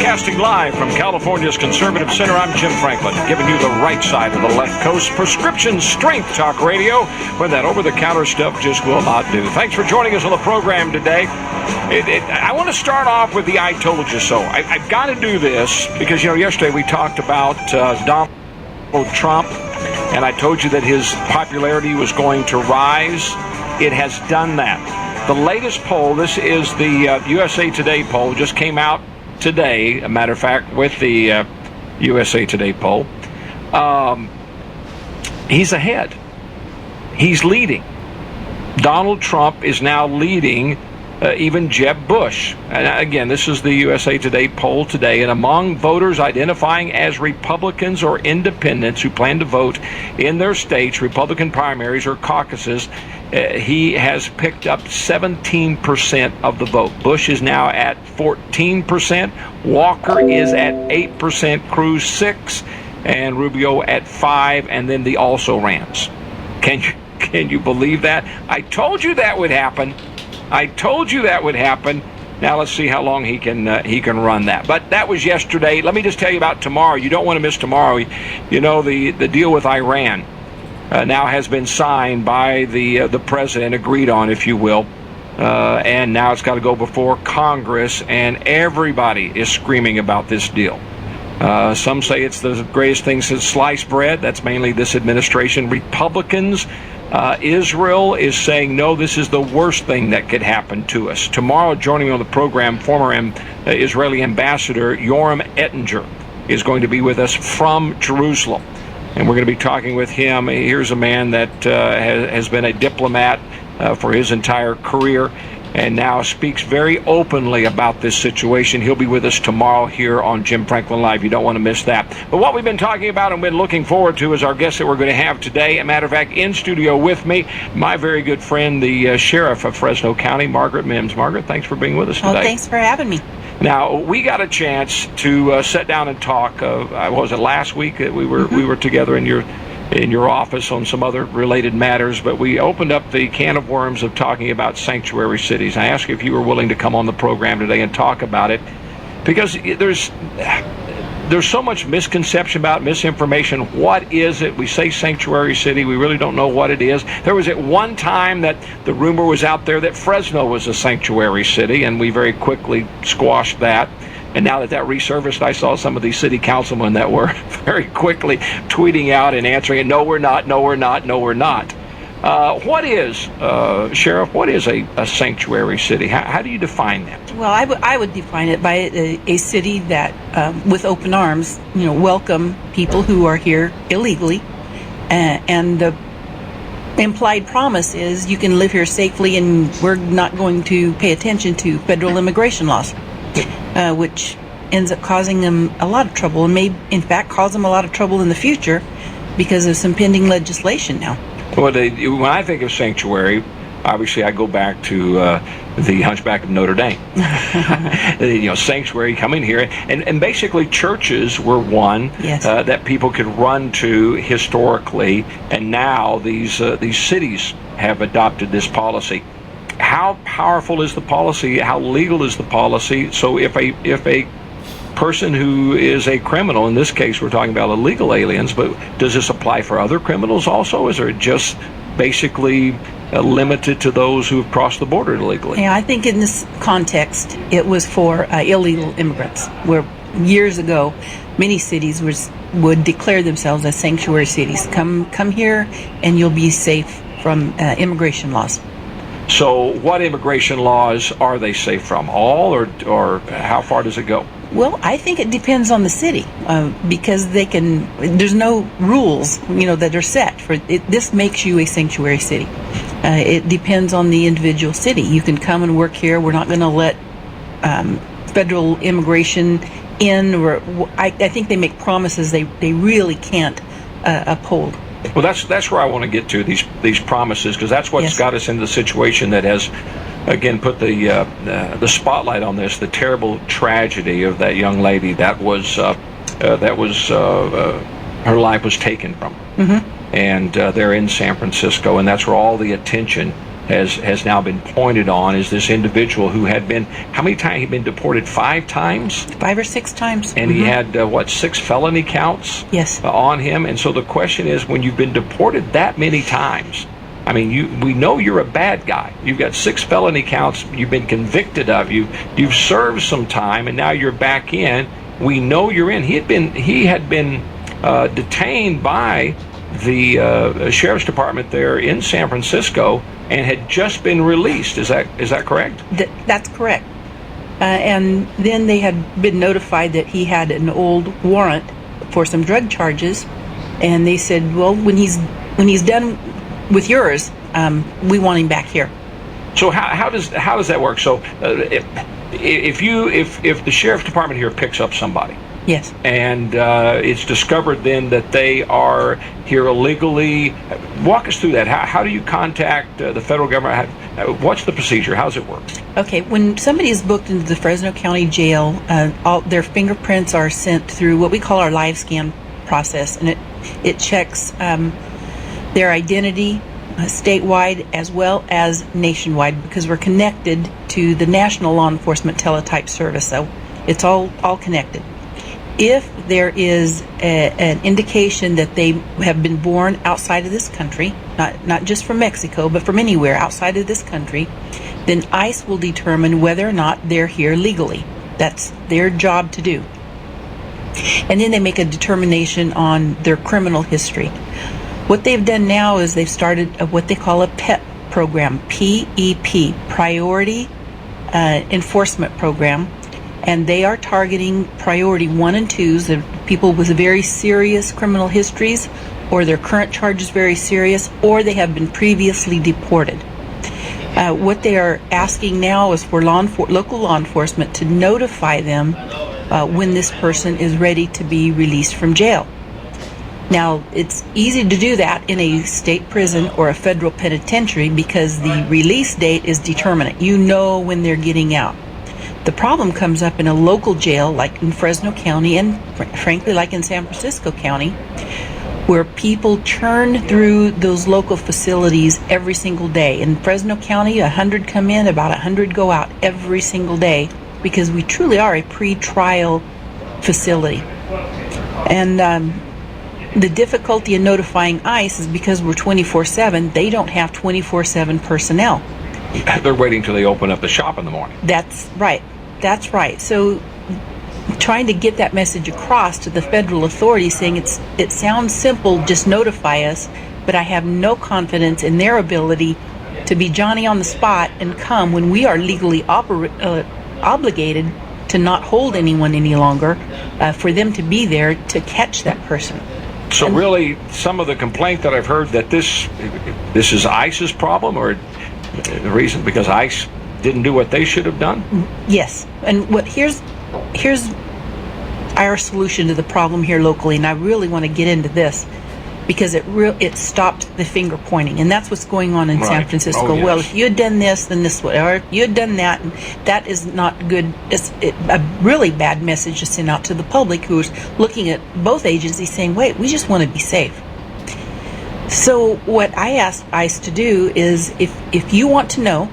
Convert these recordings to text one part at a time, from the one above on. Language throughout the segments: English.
Broadcasting live from California's Conservative Center, I'm Jim Franklin, giving you the right side of the left coast. Prescription strength talk radio, when that over-the-counter stuff just will not do. Thanks for joining us on the program today. I want to start off with the I told you so. I've got to do this because, yesterday we talked about Donald Trump, and I told you that his popularity was going to rise. It has done that. The latest poll, this is the USA Today poll, just came out today, a matter of fact, with the USA Today poll. He's ahead. He's leading. Donald Trump is now leading even Jeb Bush. And again, this is the USA Today poll today. And among voters identifying as Republicans or independents who plan to vote in their states, Republican primaries or caucuses, he has picked up 17% of the vote. Bush is now at 14%. Walker is at 8%. Cruz 6%. And Rubio at 5%. And then the also-rans. Can you believe that? I told you that would happen. I told you that would happen. Now let's see how long he can run that. But that was yesterday. Let me just tell you about tomorrow. You don't want to miss tomorrow. The deal with Iran now has been signed by the president, agreed on, if you will. And now it's got to go before Congress, and everybody is screaming about this deal. Some say it's the greatest thing since sliced bread. That's mainly this administration. Republicans. Israel is saying, no, this is the worst thing that could happen to us. Tomorrow, joining me on the program, former Israeli ambassador Yoram Ettinger is going to be with us from Jerusalem. And we're going to be talking with him. Here's a man that has been a diplomat for his entire career and now speaks very openly about this situation. He'll be with us tomorrow here on Jim Franklin Live. You don't want to miss that. But what we've been talking about and been looking forward to is our guest that we're going to have today. As a matter of fact, in studio with me, my very good friend, the sheriff of Fresno County, Margaret Mims. Margaret, thanks for being with us today. Oh, thanks for having me. Now, we got a chance to sit down and talk. Was it last week that we were together in your office on some other related matters, but we opened up the can of worms of talking about sanctuary cities. I asked you if you were willing to come on the program today and talk about it, because there's so much misconception about misinformation. What is it? We say sanctuary city, we really don't know what it is. There was at one time that the rumor was out there that Fresno was a sanctuary city, and we very quickly squashed that. And now that resurfaced, I saw some of these city councilmen that were very quickly tweeting out and answering it, no, we're not, no, we're not, no, we're not. What is, Sheriff, what is a sanctuary city? How do you define that? Well, I would define it by a city that, with open arms, welcome people who are here illegally. And the implied promise is you can live here safely and we're not going to pay attention to federal immigration laws. Which ends up causing them a lot of trouble and may, in fact, cause them a lot of trouble in the future because of some pending legislation now. Well, when I think of sanctuary, obviously I go back to the Hunchback of Notre Dame. Sanctuary, coming here. And basically churches were one yes. That people could run to historically, and now these cities have adopted this policy. How powerful is the policy? How legal is the policy? So if a person who is a criminal, in this case we're talking about illegal aliens, but does this apply for other criminals also? Is it just basically limited to those who have crossed the border illegally? Yeah, I think in this context it was for illegal immigrants, where years ago many cities would declare themselves as sanctuary cities. Come here and you'll be safe from immigration laws. So what immigration laws are they safe from? All or how far does it go? Well, I think it depends on the city because there's no rules, that are set for it. This makes you a sanctuary city. It depends on the individual city. You can come and work here. We're not going to let federal immigration in, or I think they make promises they really can't uphold. Well, that's where I want to get to, these promises, because that's what's yes. got us in the situation that has, again, put the spotlight on this, the terrible tragedy of that young lady that was her life was taken from. Mm-hmm. And they're in San Francisco, and that's where all the attention has now been pointed on is this individual who had been, how many times he'd been deported? 5 times? 5 or 6 times. And he had, 6 felony counts Yes. On him. And so the question is, when you've been deported that many times, I mean, we know you're a bad guy. You've got 6 felony counts you've been convicted of. You've served some time, and now you're back in. We know you're in. He had been detained by the sheriff's department there in San Francisco and had just been released. Is that correct? That's correct. And then they had been notified that he had an old warrant for some drug charges, and they said, well, when he's done with yours, we want him back here. So how does that work? So if the sheriff's department here picks up somebody, yes, and it's discovered then that they are here illegally, walk us through that. How do you contact the federal government? What's the procedure? How does it work? Okay, when somebody is booked into the Fresno County Jail, all their fingerprints are sent through what we call our live scan process, and it checks their identity statewide as well as nationwide, because we're connected to the National Law Enforcement Teletype Service, so it's all connected. If there is an indication that they have been born outside of this country, not just from Mexico, but from anywhere outside of this country, then ICE will determine whether or not they're here legally. That's their job to do. And then they make a determination on their criminal history. What they've done now is they've started what they call a PEP program, PEP, Priority Enforcement Program, and they are targeting priority 1 and 2s, the people with very serious criminal histories, or their current charges very serious, or they have been previously deported. What they are asking now is for local law enforcement to notify them when this person is ready to be released from jail. Now, it's easy to do that in a state prison or a federal penitentiary because the release date is determinate. You know when they're getting out. The problem comes up in a local jail like in Fresno County and frankly like in San Francisco County, where people churn through those local facilities every single day. In Fresno County, 100 come in, about 100 go out every single day, because we truly are a pre-trial facility. And the difficulty in notifying ICE is because we're 24/7, they don't have 24/7 personnel. They're waiting till they open up the shop in the morning. That's right. That's right. So trying to get that message across to the federal authorities, saying it sounds simple, just notify us, but I have no confidence in their ability to be Johnny on the spot and come when we are legally obligated to not hold anyone any longer, for them to be there to catch that person. So really, some of the complaint that I've heard that this is ICE's problem, or the reason because ICE didn't do what they should have done? Yes. And here's our solution to the problem here locally, and I really want to get into this because it stopped the finger pointing, and that's what's going on in San Francisco. Oh, yes. Well, if you had done this, then this would, or you had done that, and that is not good. It's a really bad message to send out to the public who is looking at both agencies saying, wait, we just want to be safe. So what I asked ICE to do is, if you want to know,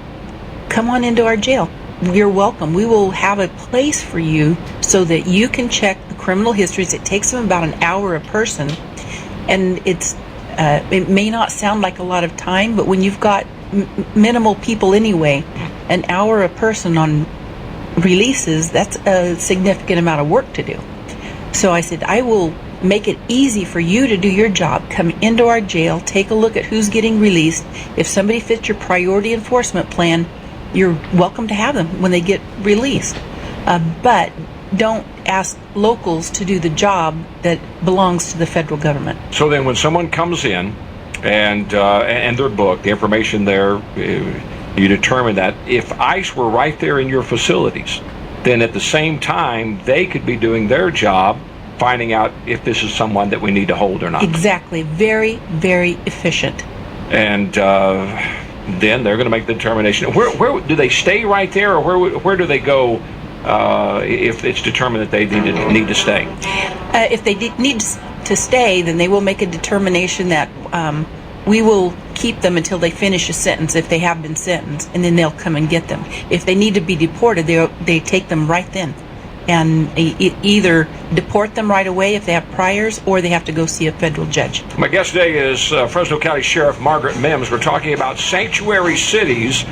come on into our jail. You're welcome. We will have a place for you so that you can check the criminal histories. It takes them about an hour a person, and it may not sound like a lot of time, but when you've got minimal people anyway, an hour a person on releases, that's a significant amount of work to do. So I said, I will make it easy for you to do your job. Come into our jail, take a look at who's getting released. If somebody fits your priority enforcement plan, you're welcome to have them when they get released. But don't ask locals to do the job that belongs to the federal government. So then when someone comes in and they're booked, the information there, you determine that if ICE were right there in your facilities, then at the same time, they could be doing their job, finding out if this is someone that we need to hold or not. Exactly. Very, very efficient. And then they're going to make the determination. Where do they stay right there, or where do they go if it's determined that they need to stay? If they need to stay, then they will make a determination that we will keep them until they finish a sentence if they have been sentenced, and then they'll come and get them. If they need to be deported, they take them right then. And either deport them right away if they have priors, or they have to go see a federal judge. My guest today is Fresno County Sheriff Margaret Mims. We're talking about sanctuary cities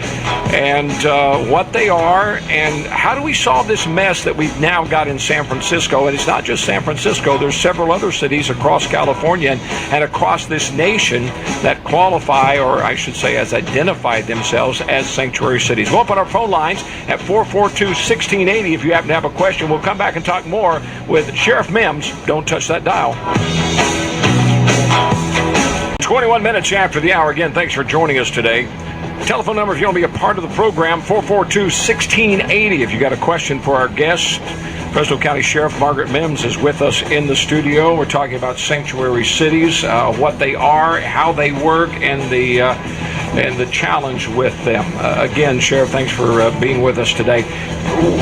and what they are, and how do we solve this mess that we've now got in San Francisco. And it's not just San Francisco. There's several other cities across California and across this nation that qualify, or I should say has identified themselves as sanctuary cities. We'll open our phone lines at 442-1680 if you happen to have a question. We'll come back and talk more with Sheriff Mims. Don't touch that dial. 21 minutes after the hour. Again, thanks for joining us today. Telephone number if you want to be a part of the program, 442-1680. If you got a question for our guest, Fresno County Sheriff Margaret Mims is with us in the studio. We're talking about sanctuary cities, what they are, how they work, and the challenge with them. Again, Sheriff, thanks for being with us today.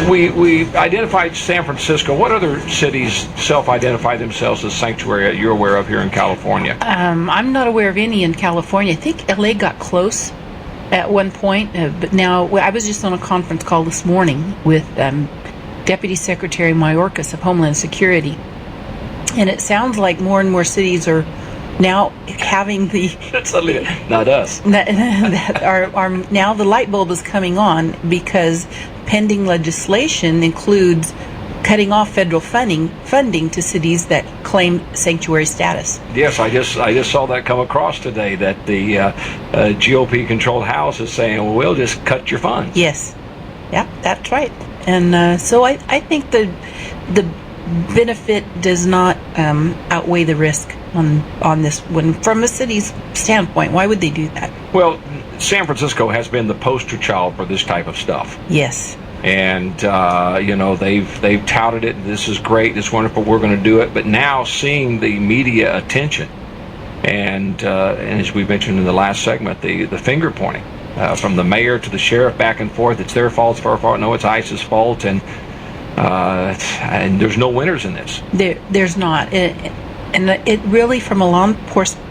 We identified San Francisco. What other cities self-identify themselves as sanctuary that you're aware of here in California? I'm not aware of any in California. I think LA got close at one point, but now I was just on a conference call this morning with Deputy Secretary Mayorkas of Homeland Security, and it sounds like more and more cities are now having the not us that are now the light bulb is coming on, because pending legislation includes cutting off federal funding to cities that claim sanctuary status. Yes, I just saw that come across today, that the GOP-controlled House is saying, well, we'll just cut your funds. Yes, yeah, that's right. And so I think the benefit does not outweigh the risk on this one. From a city's standpoint, why would they do that? Well, San Francisco has been the poster child for this type of stuff. Yes. And they've touted it. This is great. It's wonderful. We're going to do it. But now seeing the media attention, and as we mentioned in the last segment, the finger pointing from the mayor to the sheriff back and forth. It's their fault. It's our fault. No, it's ICE's fault. And there's no winners in this. There's not. And it really, from a law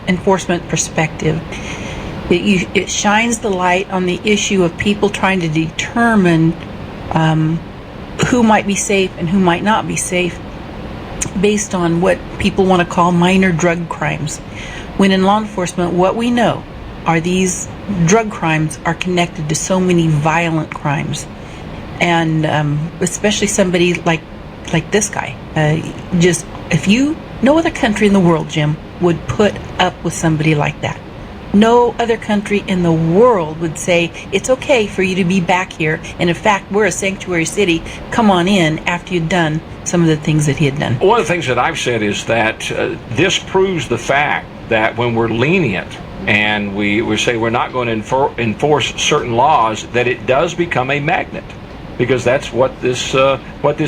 enforcement perspective, it shines the light on the issue of people trying to determine who might be safe and who might not be safe based on what people want to call minor drug crimes. When in law enforcement, what we know are these drug crimes are connected to so many violent crimes. And especially somebody like this guy. Just, if no other country in the world, Jim, would put up with somebody like that. No other country in the world would say, it's okay for you to be back here, and in fact, we're a sanctuary city, come on in after you've done some of the things that he had done. One of the things that I've said is that this proves the fact that when we're lenient and we say we're not going to enforce certain laws, that it does become a magnet. Because that's what this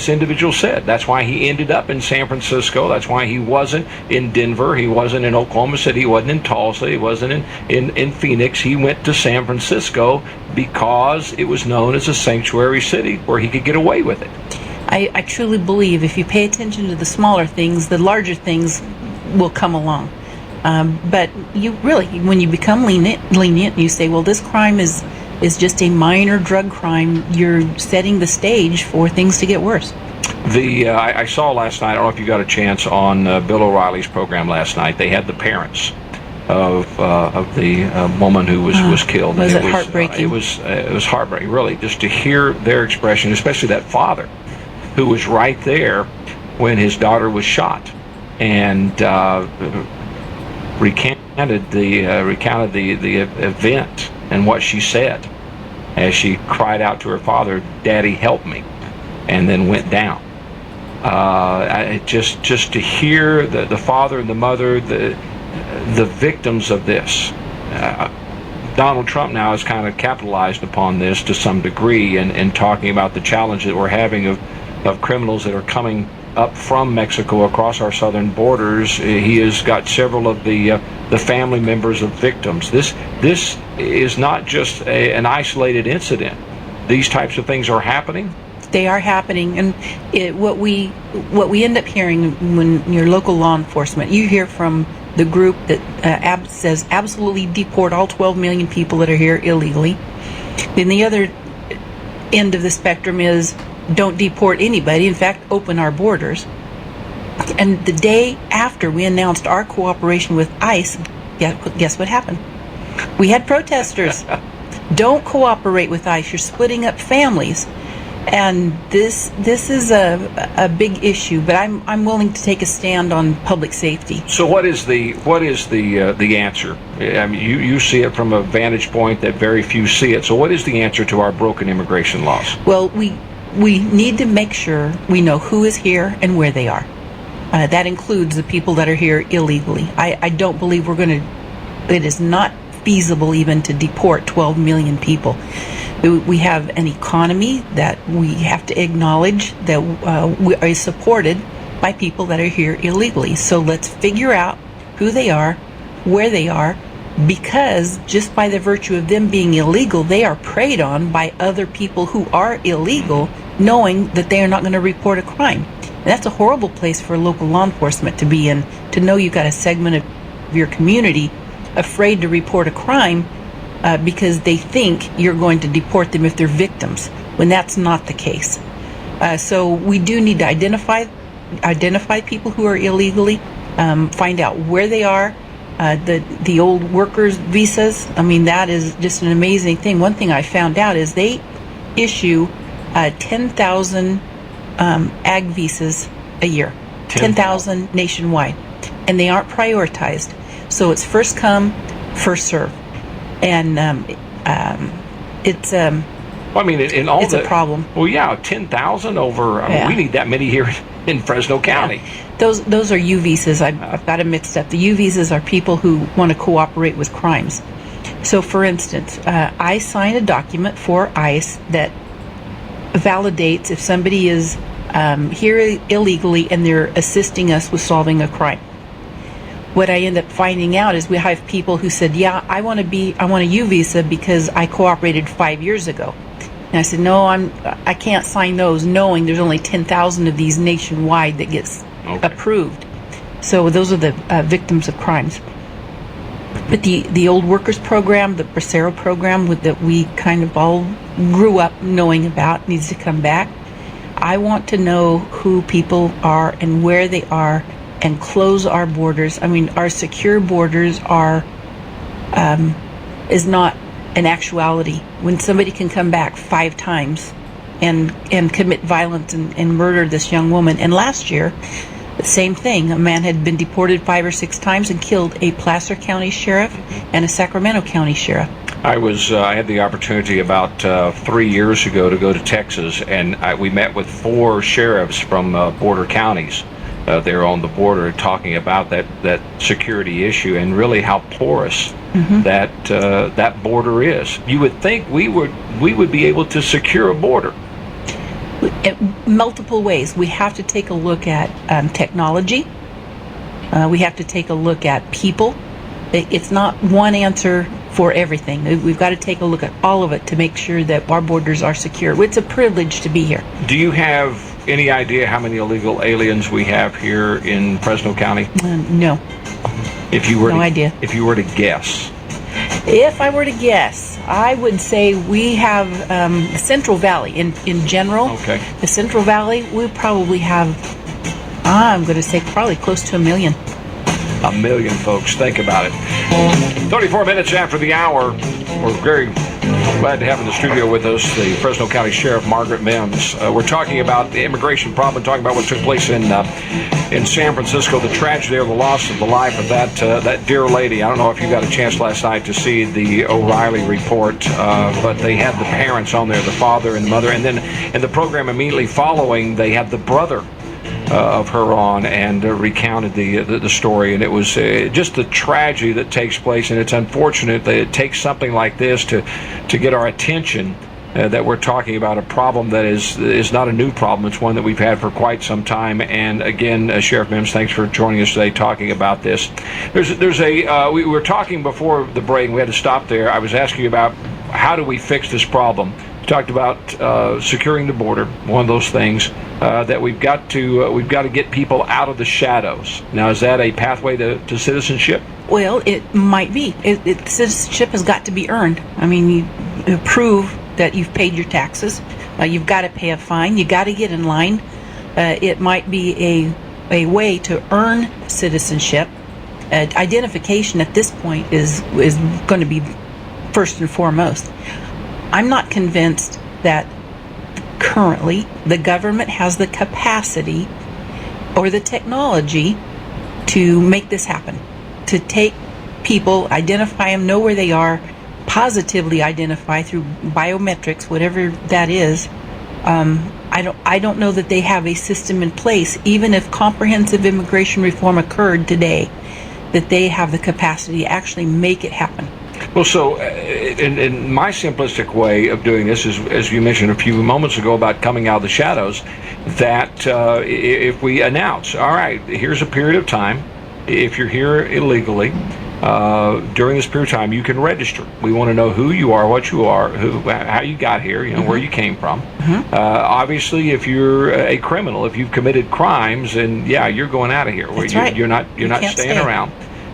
individual said. That's why he ended up in San Francisco. That's why he wasn't in Denver. He wasn't in Oklahoma City. He wasn't in Tulsa. He wasn't in Phoenix. He went to San Francisco because it was known as a sanctuary city where he could get away with it. I truly believe if you pay attention to the smaller things, the larger things will come along. But you really, when you become lenient, you say, well, this crime is just a minor drug crime, you're setting the stage for things to get worse. I saw last night, I don't know if you got a chance on Bill O'Reilly's program last night, they had the parents of the woman who was killed. Was it heartbreaking? It was heartbreaking, really, just to hear their expression, especially that father who was right there when his daughter was shot, and recounted the event and what she said as she cried out to her father, "Daddy, help me," and then went down. Just to hear the father and the mother, the victims of this. Donald Trump now has kind of capitalized upon this to some degree, and talking about the challenge that we're having of criminals that are coming up from Mexico across our southern borders. He has got several of the family members of victims. This is not just an isolated incident. These types of things are happening. They are happening, and what we end up hearing when you're local law enforcement, you hear from the group that says absolutely deport all 12 million people that are here illegally. Then the other end of the spectrum is don't deport anybody. In fact, open our borders. And the day after we announced our cooperation with ICE, guess what happened? We had protesters. Don't cooperate with ICE. You're splitting up families. And this is a big issue, but I'm willing to take a stand on public safety. So what is the answer? I mean, you see it from a vantage point that very few see it. So what is the answer to our broken immigration laws? Well, we need to make sure we know who is here and where they are. That includes the people that are here illegally. I don't believe it is not feasible even to deport 12 million people. We have an economy that we have to acknowledge that is supported by people that are here illegally. So let's figure out who they are, where they are, because just by the virtue of them being illegal, they are preyed on by other people who are illegal, knowing that they are not going to report a crime. And that's a horrible place for local law enforcement to be in, to know you've got a segment of your community afraid to report a crime because they think you're going to deport them if they're victims, when that's not the case. So we do need to identify people who are illegally, find out where they are. The old workers visas, I mean, that is just an amazing thing. One thing I found out is they issue 10,000 ag visas a year, 10,000 nationwide, and they aren't prioritized. So it's first come, first serve. And it's well, I mean, in all it's a problem. Well, yeah, 10,000 over. I mean, we need that many here in Fresno County. Yeah. Those are U visas. I've got them mixed up. The U visas are people who want to cooperate with crimes. So, for instance, I sign a document for ICE that validates if somebody is here illegally and they're assisting us with solving a crime. What I end up finding out is we have people who said, yeah, I want a U visa because I cooperated 5 years ago. And I said, no, I can't sign those, knowing there's only 10,000 of these nationwide that gets approved. So those are the victims of crimes. But the old workers program, the Bracero program that we kind of all grew up knowing about, needs to come back. I want to know who people are and where they are, and close our borders. I mean, our secure borders is not an actuality. When somebody can come back 5 times and commit violence and murder this young woman. And last year, the same thing. A man had been deported 5 or 6 times and killed a Placer County sheriff and a Sacramento County sheriff. I had the opportunity about 3 years ago to go to Texas, and we met with 4 sheriffs from border counties. There on the border, talking about that security issue and really how porous that border is. You would think we would be able to secure a border. Multiple ways. We have to take a look at technology. We have to take a look at people. It's not one answer for everything. We've got to take a look at all of it to make sure that our borders are secure. It's a privilege to be here. Do you have any idea how many illegal aliens we have here in Fresno County? No. No idea. If you were to guess. If I were to guess, I would say we have the Central Valley in general. Okay. The Central Valley, we probably have, I'm going to say probably close to 1 million. 1 million, folks. Think about it. 34 minutes after the hour. We're very glad to have in the studio with us the Fresno County Sheriff, Margaret Mims. We're talking about the immigration problem, talking about what took place in San Francisco, the tragedy of the loss of the life of that dear lady. I don't know if you got a chance last night to see the O'Reilly report, but they had the parents on there, the father and the mother, and then in the program immediately following, they had the brother of her on and recounted the story, and it was just the tragedy that takes place. And it's unfortunate that it takes something like this to get our attention, that we're talking about a problem that is not a new problem. It's one that we've had for quite some time. And again, Sheriff Mims, thanks for joining us today talking about this. We were talking before the break, and we had to stop there. I was asking you about how do we fix this problem. talked about securing the border. One of those things that we've got to get people out of the shadows. Now, is that a pathway to citizenship? Well, it might be. Citizenship has got to be earned. I mean, you prove that you've paid your taxes. You've got to pay a fine. You got to get in line. It might be a way to earn citizenship. Identification at this point is going to be first and foremost. I'm not convinced that currently the government has the capacity or the technology to make this happen. To take people, identify them, know where they are, positively identify through biometrics, whatever that is. I don't know that they have a system in place, even if comprehensive immigration reform occurred today, that they have the capacity to actually make it happen. Well, so in my simplistic way of doing this is, as you mentioned a few moments ago about coming out of the shadows, that if we announce, all right, here's a period of time, if you're here illegally, during this period of time, you can register. We want to know who you are, what you are, how you got here, where you came from. Obviously, if you're a criminal, if you've committed crimes, and you're going out of here. That's right. You're not staying around.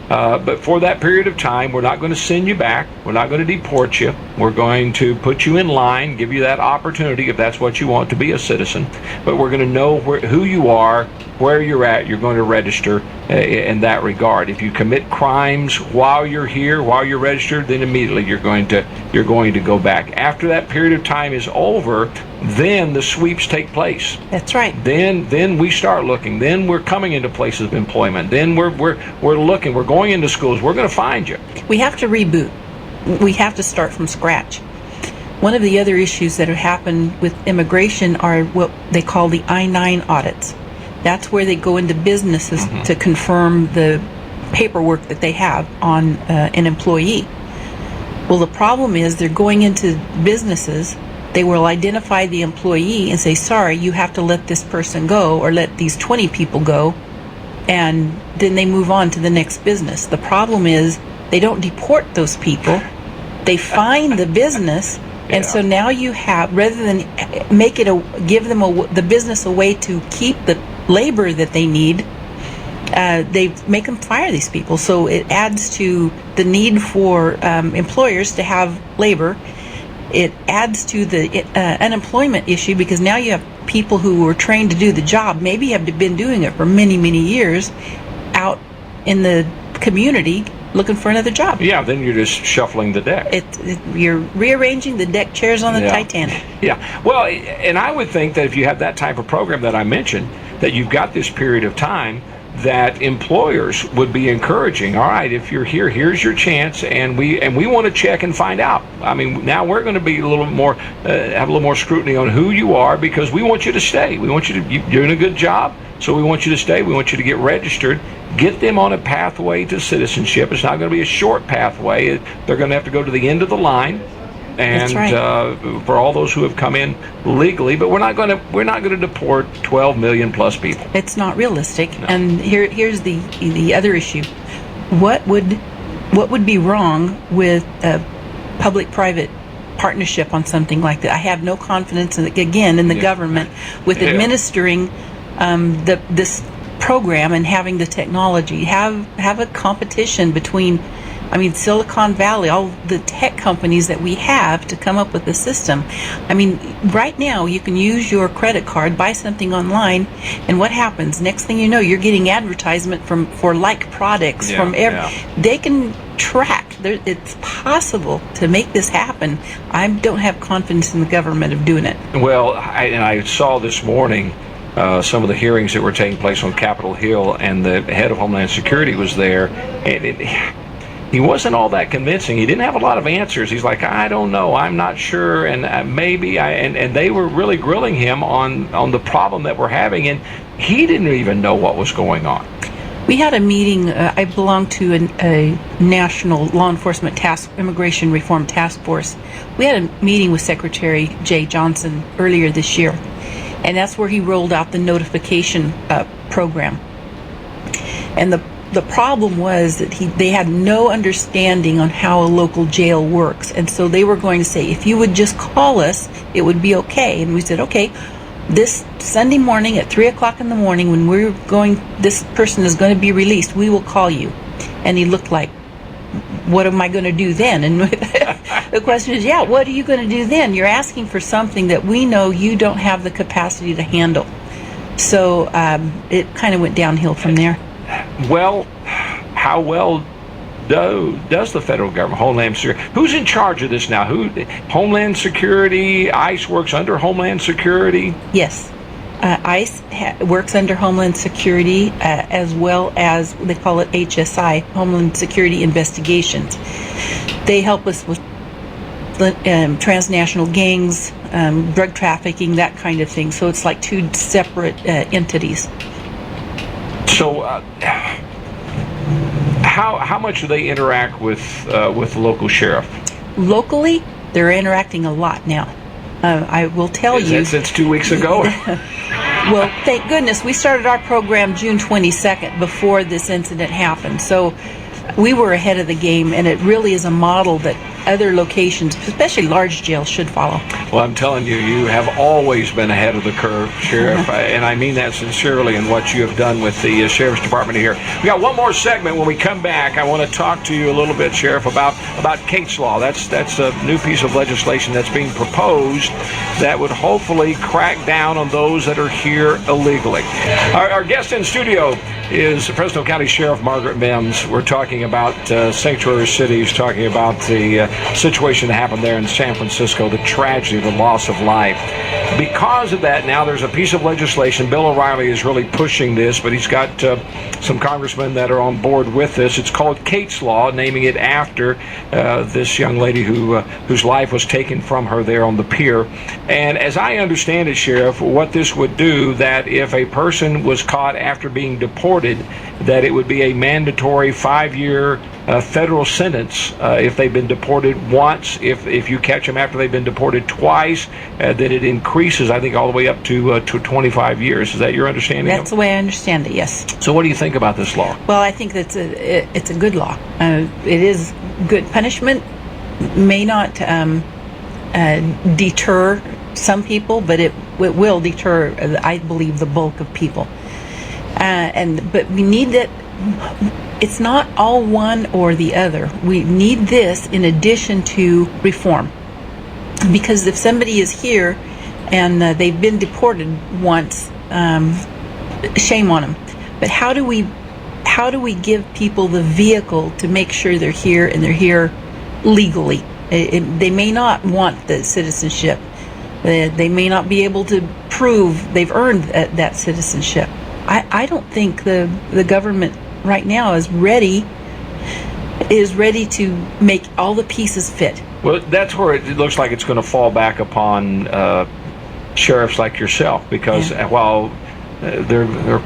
But for that period of time, we're not going to send you back. We're not going to deport you. We're going to put you in line, give you that opportunity if that's what you want to be a citizen. But we're going to know who you are, where you're at. You're going to register in that regard. If you commit crimes while you're here, while you're registered, then immediately you're going to go back. After that period of time is over, then the sweeps take place. That's right. Then we start looking. Then we're coming into places of employment. Then we're looking. We're going into schools. We're going to find you. We have to reboot. We have to start from scratch. One of the other issues that have happened with immigration are what they call the I-9 audits. That's where they go into businesses to confirm the paperwork that they have on an employee. Well, the problem is they're going into businesses. They will identify the employee and say, sorry, you have to let this person go, or let these 20 people go, and then they move on to the next business. The problem is they don't deport those people. They find the business, and so now you have, rather than give them the business a way to keep the labor that they need, they make them fire these people. So it adds to the need for employers to have labor. It adds to the unemployment issue, because now you have people who were trained to do the job, maybe have been doing it for many, many years, out in the community looking for another job. Yeah, then you're just shuffling the deck. You're rearranging the deck chairs on the Titanic. Yeah. Well, and I would think that if you have that type of program that I mentioned, that you've got this period of time, that employers would be encouraging. All right, if you're here, here's your chance, and we want to check and find out. I mean, now we're going to be a little more have a little more scrutiny on who you are, because we want you to stay. We want you to you're doing a good job, so we want you to stay. We want you to get registered. Get them on a pathway to citizenship. It's not going to be a short pathway. They're going to have to go to the end of the line. And for all those who have come in legally, but we're not going to deport 12 million plus people. It's not realistic. No. And here's the other issue. What would be wrong with a public-private partnership on something like that? I have no confidence in the government with administering this program and having the technology. Have a competition between, Silicon Valley, all the tech companies that we have to come up with a system. Right now you can use your credit card, buy something online, and what happens? Next thing you know, you're getting advertisement for like products from They can track. It's possible to make this happen. I don't have confidence in the government of doing it. Well, I saw this morning some of the hearings that were taking place on Capitol Hill, and the head of Homeland Security was there, and he wasn't all that convincing. He didn't have a lot of answers. He's like, I don't know, I'm not sure, and maybe and they were really grilling him on the problem that we're having, and he didn't even know what was going on. We had a meeting. I belong to a national law enforcement immigration reform task force. We had a meeting with Secretary Jay Johnson earlier this year, and that's where he rolled out the notification program. And the problem was that they had no understanding on how a local jail works, and so they were going to say, if you would just call us, it would be okay. And we said, okay, this Sunday morning at 3 o'clock in the morning, when this person is going to be released, we will call you. And he looked like, what am I going to do then? And the question is, yeah, what are you going to do then? You're asking for something that we know you don't have the capacity to handle. So it kind of went downhill from there. Well, how well does the federal government, Homeland Security, who's in charge of this now? Homeland Security, ICE works under Homeland Security? Yes. ICE works under Homeland Security, as well as, they call it HSI, Homeland Security Investigations. They help us with transnational gangs, drug trafficking, that kind of thing. So it's like two separate entities. So how much do they interact with the local sheriff? Locally, they're interacting a lot now. I will tell you. Since 2 weeks ago? Well, thank goodness. We started our program June 22nd, before this incident happened. So we were ahead of the game, and it really is a model that other locations, especially large jails, should follow. Well, I'm telling you, you have always been ahead of the curve, Sheriff, and I mean that sincerely in what you have done with the Sheriff's Department here. We got one more segment. When we come back, I want to talk to you a little bit, Sheriff, about Kate's Law. That's a new piece of legislation that's being proposed that would hopefully crack down on those that are here illegally. Our guest in studio is Fresno County Sheriff Margaret Mims. We're talking about sanctuary cities, talking about the situation that happened there in San Francisco, the tragedy, the loss of life. Because of that, now there's a piece of legislation. Bill O'Reilly is really pushing this, but he's got some congressmen that are on board with this. It's called Kate's Law, naming it after this young lady whose life was taken from her there on the pier. And as I understand it, Sheriff, what this would do, that if a person was caught after being deported, that it would be a mandatory 5-year federal sentence if they've been deported once. If you catch them after they've been deported twice, that it increases, I think, all the way up to 25 years. Is that your understanding? That's the way I understand it, yes. So what do you think about this law? Well, I think it's a good law. It is good. Punishment may not deter some people, but it will deter, I believe, the bulk of people. But we need that. It's not all one or the other. We need this in addition to reform. Because if somebody is here and they've been deported once, shame on them. But how do we give people the vehicle to make sure they're here and they're here legally? They may not want the citizenship. They may not be able to prove they've earned that citizenship. I don't think the government right now is ready to make all the pieces fit. Well, that's where it looks like it's going to fall back upon sheriffs like yourself, because while they're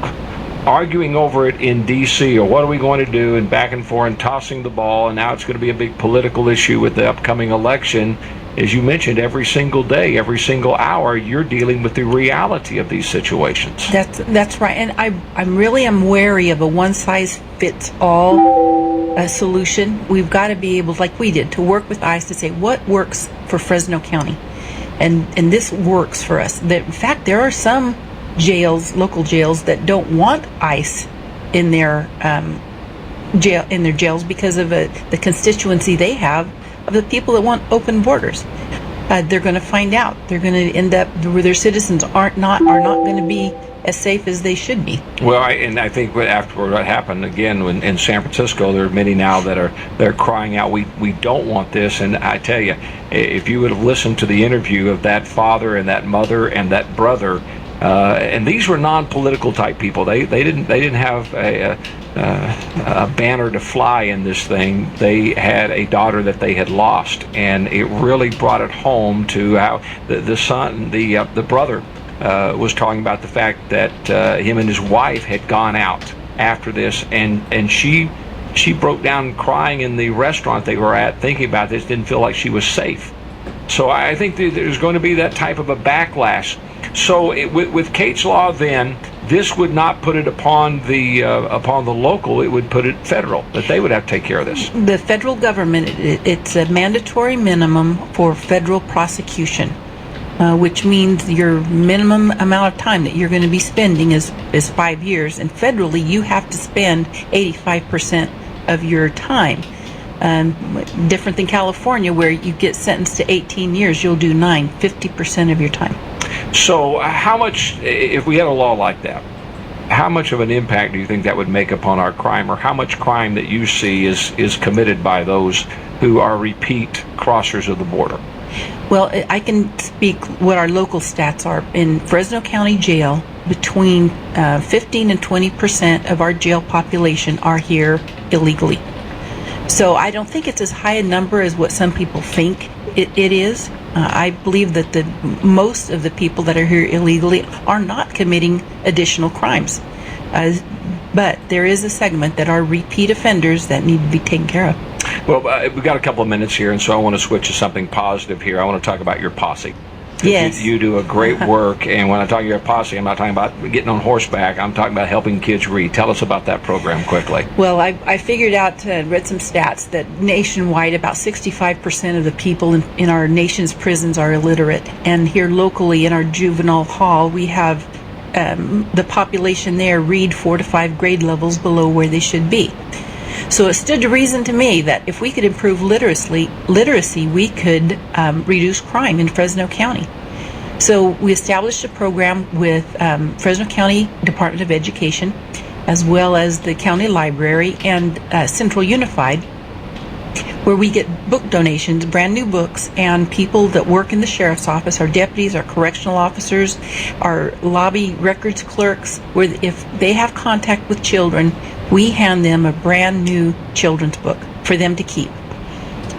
arguing over it in D.C., or what are we going to do, and back and forth and tossing the ball, and now it's going to be a big political issue with the upcoming election. As you mentioned, every single day, every single hour, you're dealing with the reality of these situations. That's right, and I'm really wary of a one-size-fits-all solution. We've got to be able, like we did, to work with ICE to say what works for Fresno County, and this works for us. In fact, there are some jails, local jails, that don't want ICE in their jails because of the constituency they have of the people that want open borders. They're going to find out. They're going to end up where their citizens are not going to be as safe as they should be. Well, I think after what happened again in San Francisco, there are many now that are crying out, we don't want this. And I tell you, if you would have listened to the interview of that father and that mother and that brother, and these were non-political type people. They didn't have a banner to fly in this thing. They had a daughter that they had lost, and it really brought it home to how the son, the brother, was talking about the fact that him and his wife had gone out after this, and she broke down crying in the restaurant they were at, thinking about this, didn't feel like she was safe. So I think there's going to be that type of a backlash. So with Kate's Law, then this would not put it upon the local. It would put it federal, that they would have to take care of this. The federal government, it's a mandatory minimum for federal prosecution, which means your minimum amount of time that you're going to be spending is 5 years. And federally, you have to spend 85% of your time. Different than California, where you get sentenced to 18 years, you'll do 50% of your time. So how much, if we had a law like that, how much of an impact do you think that would make upon our crime, or how much crime that you see is committed by those who are repeat crossers of the border? Well, I can speak what our local stats are. In Fresno County Jail, between 15 and 20% of our jail population are here illegally. So I don't think it's as high a number as what some people think it is. I believe that most of the people that are here illegally are not committing additional crimes. But there is a segment that are repeat offenders that need to be taken care of. Well, we've got a couple of minutes here, and so I want to switch to something positive here. I want to talk about your posse. Yes. You do a great work, and when I talk your posse, I'm not talking about getting on horseback. I'm talking about helping kids read. Tell us about that program quickly. Well, I figured out, read some stats, that nationwide about 65% of the people in our nation's prisons are illiterate. And here locally in our juvenile hall, we have the population there read 4 to 5 grade levels below where they should be. So it stood to reason to me that if we could improve literacy, we could reduce crime in Fresno County. So we established a program with Fresno County Department of Education, as well as the county library and Central Unified, where we get book donations, brand new books, and people that work in the sheriff's office, our deputies, our correctional officers, our lobby records clerks, where if they have contact with children, we hand them a brand new children's book for them to keep.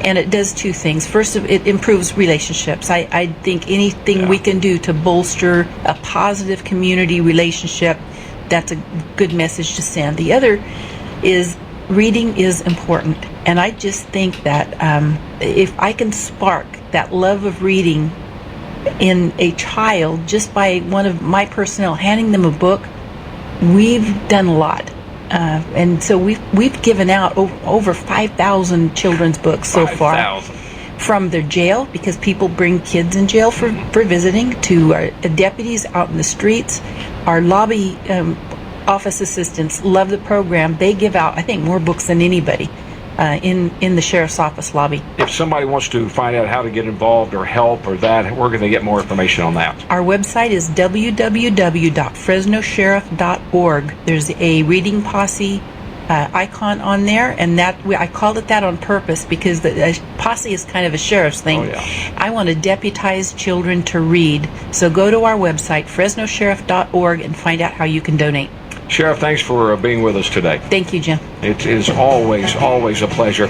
And it does two things. First, it improves relationships. I think anything we can do to bolster a positive community relationship, that's a good message to send. The other is reading is important. And I just think that if I can spark that love of reading in a child just by one of my personnel handing them a book, we've done a lot. And so we've given out over 5,000 children's books so far. From their jail, because people bring kids in jail for visiting, to our deputies out in the streets. Our lobby office assistants love the program. They give out, I think, more books than anybody in the sheriff's office lobby. If somebody wants to find out how to get involved or help or that, where can they get more information on that? Our website is www.fresnosheriff.org. There's a reading posse icon on there, and I called it that on purpose because the posse is kind of a sheriff's thing. Oh, yeah. I want to deputize children to read. So go to our website, fresnosheriff.org, and find out how you can donate. Sheriff, thanks for being with us today. Thank you, Jim. It is always a pleasure.